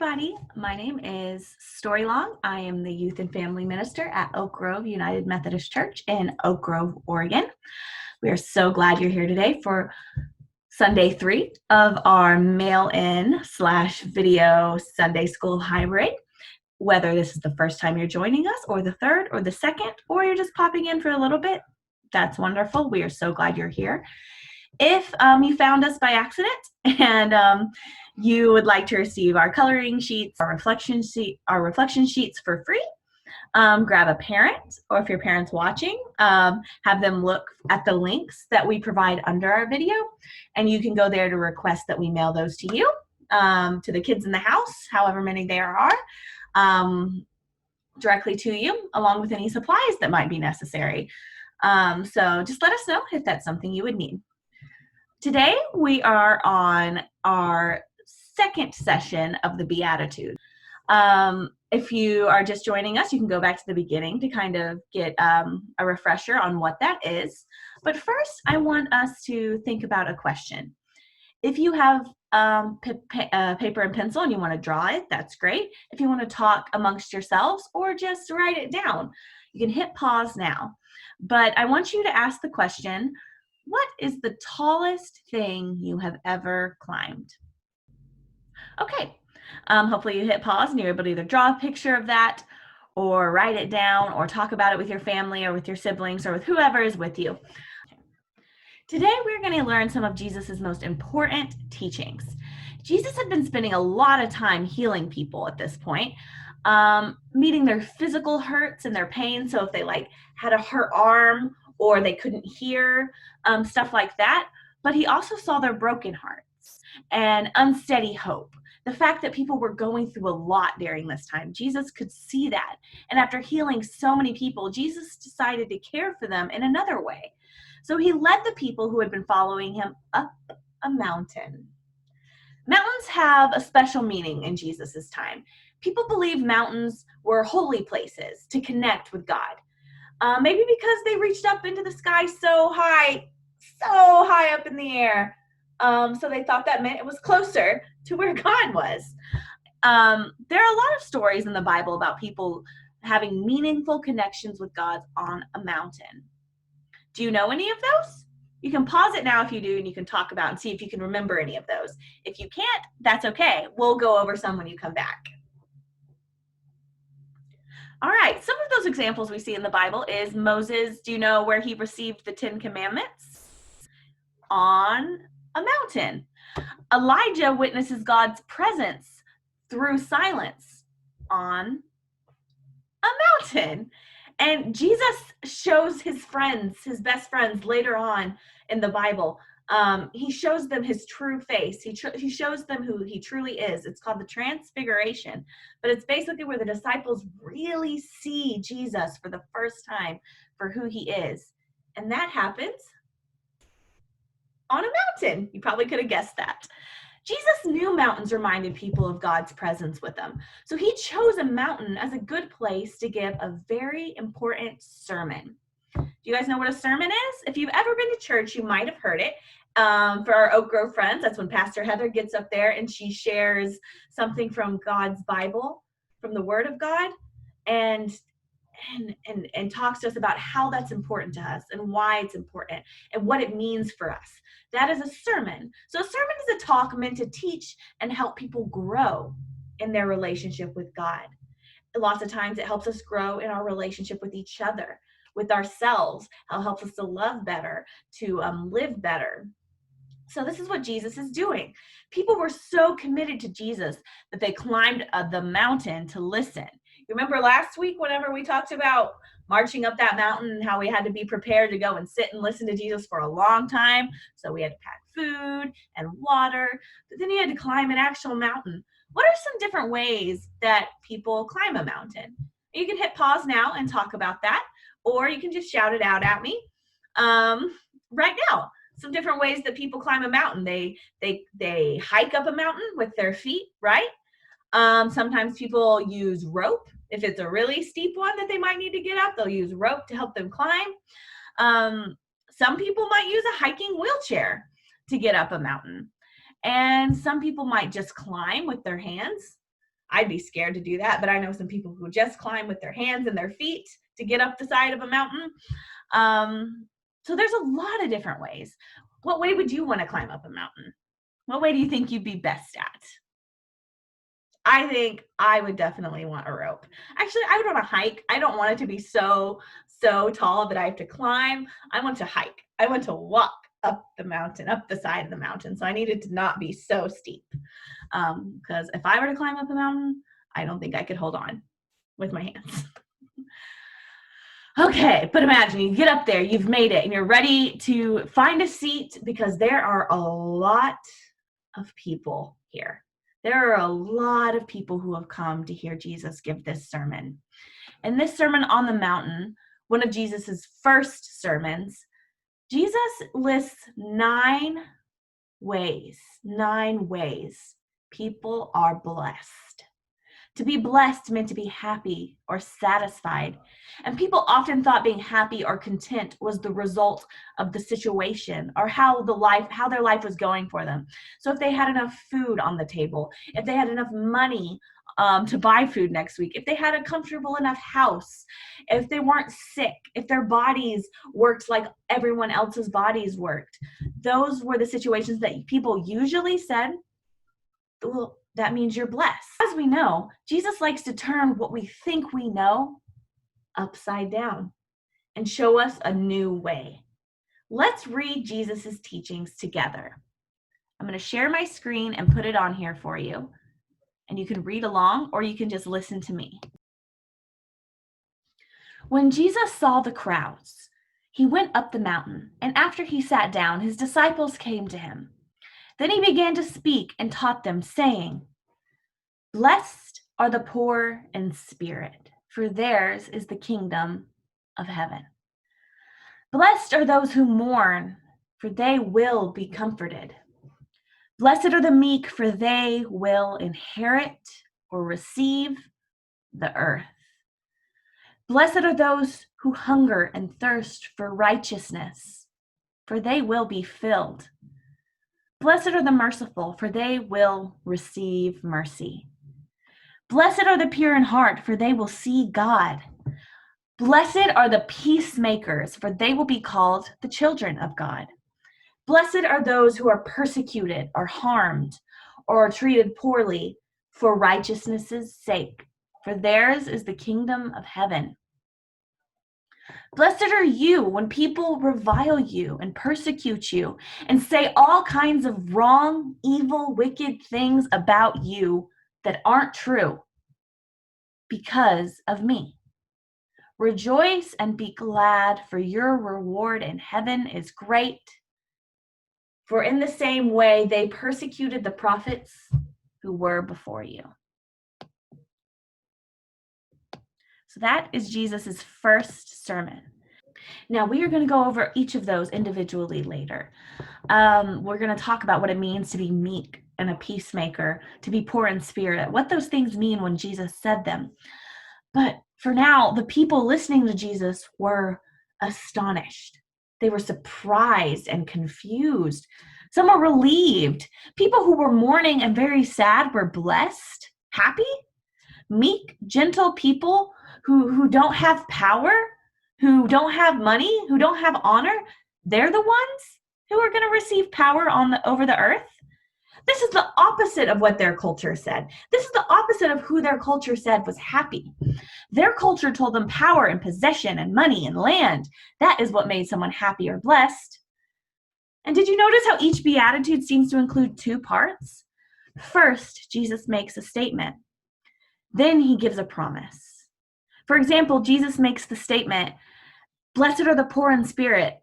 everybody. My name is Story Long. I am the Youth and Family Minister at Oak Grove United Methodist Church in Oak Grove, Oregon. We are so glad you're here today for Sunday 3 of our mail-in/video Sunday school hybrid. Whether this is the first time you're joining us or the third or the second, or you're just popping in for a little bit, that's wonderful. We are so glad you're here. If you found us by accident and you would like to receive our coloring sheets, our reflection sheets for free, grab a parent, or if your parent's watching, have them look at the links that we provide under our video, and you can go there to request that we mail those to you, to the kids in the house, however many there are, directly to you, along with any supplies that might be necessary. So just let us know if that's something you would need. Today, we are on our second session of the Beatitudes. If you are just joining us, you can go back to the beginning to kind of get a refresher on what that is. But first, I want us to think about a question. If you have paper and pencil and you want to draw it, that's great. If you want to talk amongst yourselves or just write it down, you can hit pause now. But I want you to ask the question, what is the tallest thing you have ever climbed? Okay, hopefully you hit pause and you're able to either draw a picture of that or write it down or talk about it with your family or with your siblings or with whoever is with you. Today we're going to learn some of Jesus's most important teachings. Jesus had been spending a lot of time healing people at this point, meeting their physical hurts and their pain. So if they had a hurt arm or they couldn't hear, stuff like that. But he also saw their broken hearts and unsteady hope. The fact that people were going through a lot during this time, Jesus could see that. And after healing so many people, Jesus decided to care for them in another way. So he led the people who had been following him up a mountain. Mountains have a special meaning in Jesus's time. People believed mountains were holy places to connect with God. Maybe because they reached up into the sky so high up in the air. So they thought that meant it was closer to where God was. There are a lot of stories in the Bible about people having meaningful connections with God on a mountain. Do you know any of those? You can pause it now if you do, and you can talk about and see if you can remember any of those. If you can't, that's okay. We'll go over some when you come back. All right, some of those examples we see in the Bible is Moses. Do you know where he received the 10 Commandments? On a mountain. Elijah witnesses God's presence through silence on a mountain. And Jesus shows his friends, his best friends later on in the Bible, he shows them his true face. He shows them who he truly is. It's called the Transfiguration, but it's basically where the disciples really see Jesus for the first time for who he is. And that happens on a mountain. You probably could have guessed that. Jesus knew mountains reminded people of God's presence with them. So he chose a mountain as a good place to give a very important sermon. Do you guys know what a sermon is? If you've ever been to church, you might have heard it. For our Oak Grove friends, that's when Pastor Heather gets up there and she shares something from God's Bible, from the Word of God, and talks to us about how that's important to us and why it's important and what it means for us. That is a sermon. So a sermon is a talk meant to teach and help people grow in their relationship with God. Lots of times it helps us grow in our relationship with each other, with ourselves. It helps us to love better, to live better. So this is what Jesus is doing. People were so committed to Jesus that they climbed the mountain to listen. You remember last week whenever we talked about marching up that mountain and how we had to be prepared to go and sit and listen to Jesus for a long time. So we had to pack food and water, but then you had to climb an actual mountain. What are some different ways that people climb a mountain? You can hit pause now and talk about that, or you can just shout it out at me right now. Some different ways that people climb a mountain. They hike up a mountain with their feet, right? Sometimes people use rope. If it's a really steep one that they might need to get up, they'll use rope to help them climb. Some people might use a hiking wheelchair to get up a mountain. And some people might just climb with their hands. I'd be scared to do that, but I know some people who just climb with their hands and their feet to get up the side of a mountain. So there's a lot of different ways. What way would you want to climb up a mountain? What way do you think you'd be best at? I think I would definitely want a rope. Actually, I would want to hike. I don't want it to be so tall that I have to climb. I want to hike. I want to walk up the mountain, up the side of the mountain. So I need it to not be so steep. Because if I were to climb up a mountain, I don't think I could hold on with my hands. Okay, but imagine you get up there, you've made it, and you're ready to find a seat because there are a lot of people here. There are a lot of people who have come to hear Jesus give this sermon. And this Sermon on the Mountain, one of Jesus's first sermons, Jesus lists 9 ways people are blessed. To be blessed meant to be happy or satisfied. And people often thought being happy or content was the result of the situation or how their life was going for them. So if they had enough food on the table, if they had enough money to buy food next week, if they had a comfortable enough house, if they weren't sick, if their bodies worked like everyone else's bodies worked, those were the situations that people usually said, well, that means you're blessed. As we know, Jesus likes to turn what we think we know upside down and show us a new way. Let's read Jesus's teachings together. I'm going to share my screen and put it on here for you. And you can read along or you can just listen to me. When Jesus saw the crowds, he went up the mountain, and after he sat down, his disciples came to him. Then he began to speak and taught them, saying, "Blessed are the poor in spirit, for theirs is the kingdom of heaven. Blessed are those who mourn, for they will be comforted. Blessed are the meek, for they will inherit or receive the earth. Blessed are those who hunger and thirst for righteousness, for they will be filled. Blessed are the merciful, for they will receive mercy. Blessed are the pure in heart, for they will see God. Blessed are the peacemakers, for they will be called the children of God. Blessed are those who are persecuted or harmed or treated poorly for righteousness' sake, for theirs is the kingdom of heaven. Blessed are you when people revile you and persecute you and say all kinds of wrong, evil, wicked things about you that aren't true because of me. Rejoice and be glad, for your reward in heaven is great. For in the same way they persecuted the prophets who were before you." So that is Jesus's first sermon. Now we are going to go over each of those individually later. We're going to talk about what it means to be meek and a peacemaker, to be poor in spirit, what those things mean when Jesus said them. But for now, the people listening to Jesus were astonished. They were surprised and confused. Some were relieved. People who were mourning and very sad were blessed, happy. Meek, gentle people who don't have power, who don't have money, who don't have honor, they're the ones who are going to receive power over the earth. This is the opposite of what their culture said. This is the opposite of who their culture said was happy. Their culture told them power and possession and money and land. That is what made someone happy or blessed. And did you notice how each beatitude seems to include 2 parts? First, Jesus makes a statement. Then he gives a promise. For example, Jesus makes the statement, "Blessed are the poor in spirit."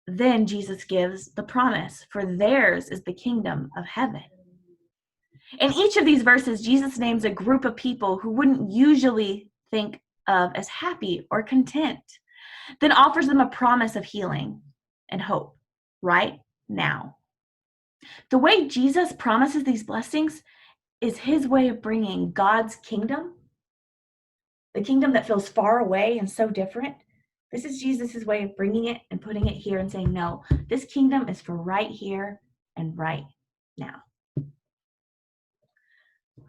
Then Jesus gives the promise, "For theirs is the kingdom of heaven." In each of these verses, Jesus names a group of people who wouldn't usually think of as happy or content, then offers them a promise of healing and hope right now. The way Jesus promises these blessings is his way of bringing God's kingdom, the kingdom that feels far away and so different. This is Jesus's way of bringing it and putting it here and saying, no, this kingdom is for right here and right now.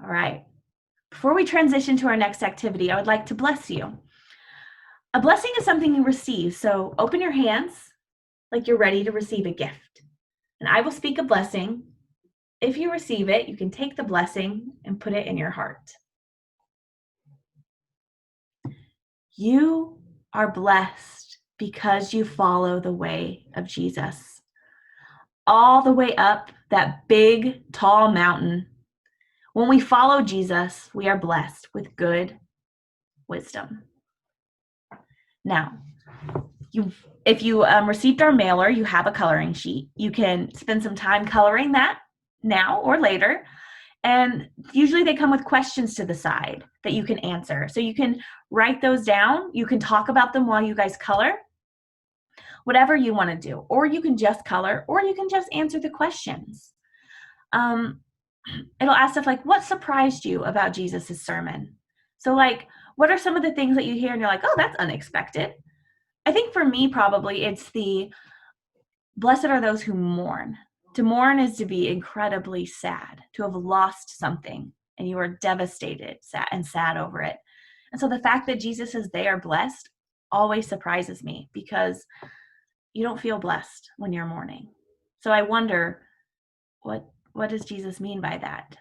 All right. Before we transition to our next activity, I would like to bless you. A blessing is something you receive, so open your hands like you're ready to receive a gift. And I will speak a blessing. If you receive it, you can take the blessing and put it in your heart. You are blessed because you follow the way of Jesus. All the way up that big, tall mountain. When we follow Jesus, we are blessed with good wisdom. Now, if you received our mailer, you have a coloring sheet. You can spend some time coloring that now or later. And usually they come with questions to the side that you can answer. So you can write those down. You can talk about them while you guys color, whatever you want to do. Or you can just color, or you can just answer the questions. It'll ask stuff like, what surprised you about Jesus' sermon? So like, what are some of the things that you hear and you're like, oh, that's unexpected? I think for me, probably it's the blessed are those who mourn. To mourn is to be incredibly sad, to have lost something, and you are devastated sad over it. And so the fact that Jesus says they are blessed always surprises me, because you don't feel blessed when you're mourning. So I wonder, what does Jesus mean by that?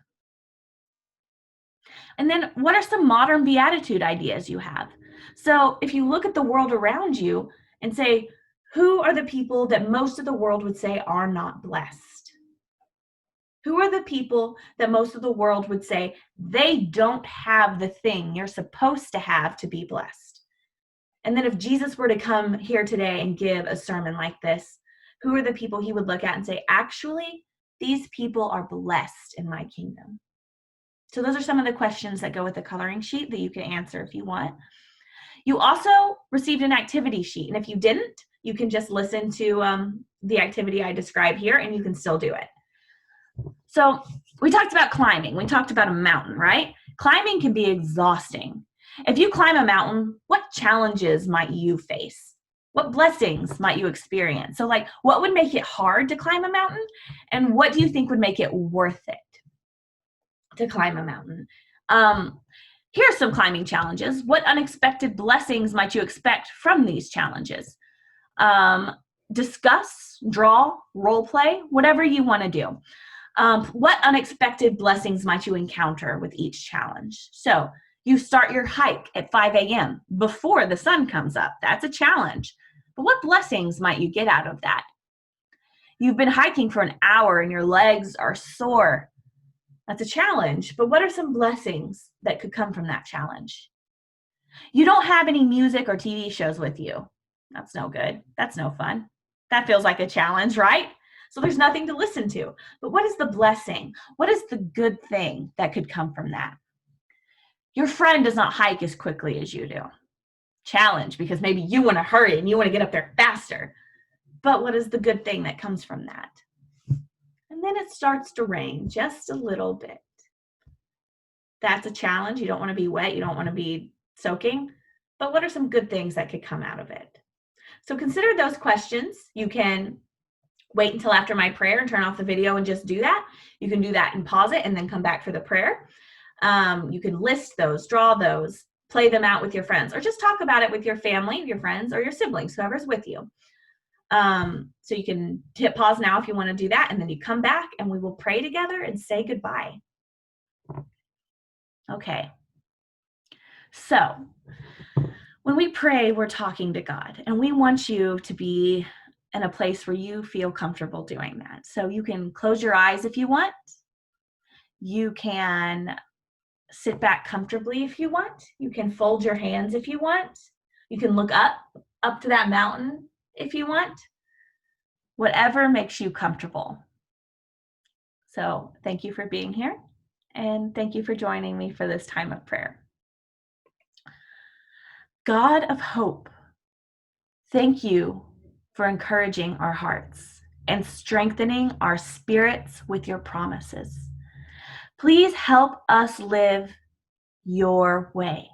And then what are some modern beatitude ideas you have? So if you look at the world around you and say, who are the people that most of the world would say are not blessed? Who are the people that most of the world would say they don't have the thing you're supposed to have to be blessed? And then if Jesus were to come here today and give a sermon like this, who are the people he would look at and say, actually, these people are blessed in my kingdom? So those are some of the questions that go with the coloring sheet that you can answer if you want. You also received an activity sheet. And if you didn't, you can just listen to the activity I describe here and you can still do it. So we talked about climbing. We talked about a mountain, right? Climbing can be exhausting. If you climb a mountain, what challenges might you face? What blessings might you experience? So like, what would make it hard to climb a mountain? And what do you think would make it worth it to climb a mountain? Here are some climbing challenges. What unexpected blessings might you expect from these challenges? Discuss, draw, role play, whatever you want to do. What unexpected blessings might you encounter with each challenge? So you start your hike at 5 a.m. before the sun comes up. That's a challenge. But what blessings might you get out of that? You've been hiking for an hour and your legs are sore. That's a challenge, but what are some blessings that could come from that challenge? You don't have any music or TV shows with you. That's no good. That's no fun. That feels like a challenge, right? So there's nothing to listen to. But what is the blessing? What is the good thing that could come from that? Your friend does not hike as quickly as you do. Challenge, because maybe you want to hurry and you want to get up there faster. But what is the good thing that comes from that? And then it starts to rain just a little bit. That's a challenge. You don't want to be wet. You don't want to be soaking. But what are some good things that could come out of it? So consider those questions. You can wait until after my prayer and turn off the video and just do that. You can do that and pause it and then come back for the prayer. You can list those, draw those, play them out with your friends, or just talk about it with your family, your friends, or your siblings, whoever's with you. So you can hit pause now if you want to do that, and then you come back and we will pray together and say goodbye. Okay. So when we pray, we're talking to God, and we want you to be in a place where you feel comfortable doing that. So you can close your eyes if you want. You can sit back comfortably if you want. You can fold your hands if you want. You can look up to that mountain if you want. Whatever makes you comfortable. So thank you for being here, and thank you for joining me for this time of prayer. God of hope, thank you for encouraging our hearts and strengthening our spirits with your promises. Please help us live your way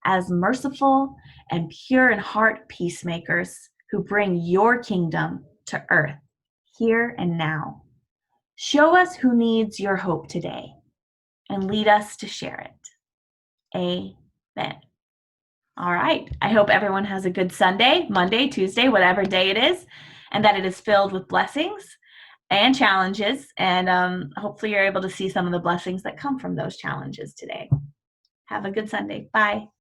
as merciful and pure in heart peacemakers who bring your kingdom to earth here and now. Show us who needs your hope today and lead us to share it. Amen. All right. I hope everyone has a good Sunday, Monday, Tuesday, whatever day it is, and that it is filled with blessings and challenges. And hopefully you're able to see some of the blessings that come from those challenges today. Have a good Sunday. Bye.